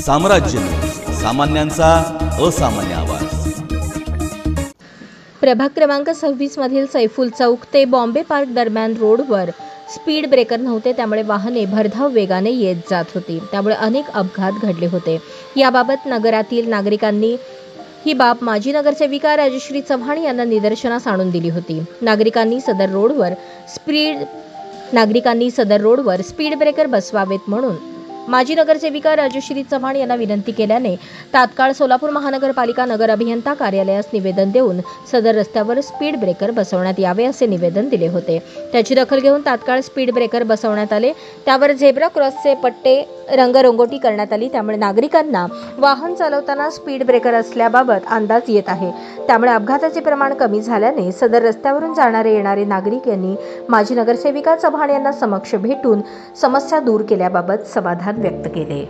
साम्राज्य, सामान्यांचा असामान्य आवाज। प्रभाग क्रमांक 26 मधील सैफुल चौक ते बॉम्बे पार्क दरम्यान रोडवर स्पीड ब्रेकर नव्हते, त्यामुळे वाहने भरधाव वेगाने येत जात होती। त्यामुळे अनेक अपघात घडले होते। याबाबत नगरातील नागरिकांनी ही बाब माजी नगरसेविका राजश्री चव्हाण यांना निदर्शनास आणून दिली होती। नागरिकांनी सदर रोडवर स्पीड ब्रेकर बसवावेत म्हणून माजी नगरसेविका राजश्री चव्हाण यांना विनंती केल्याने तात्काळ सोलापूर महानगरपालिका नगर अभियंता कार्यालयास निवेदन देऊन सदर रस्त्यावर स्पीड ब्रेकर बसवण्यात यावे असे निवेदन दिले होते। त्याची दखल घेऊन तात्काळ स्पीड ब्रेकर बसवण्यात आले। त्यावर झेब्रा क्रॉसचे पट्टे रंगरंगोटी करण्यात आली। त्यामुळे नागरिकांना वाहन चालवताना स्पीड ब्रेकर असल्याबाबत अंदाज येत आहे। त्यामुळे अपघाताचे प्रमाण कमी झाल्याने सदर रस्त्यावरून जाणारे येणारे नागरिक यांनी माजी नगरसेविका चव्हाण यांना समक्ष भेटून समस्या दूर केल्याबाबत समाधान व्यक्त केले।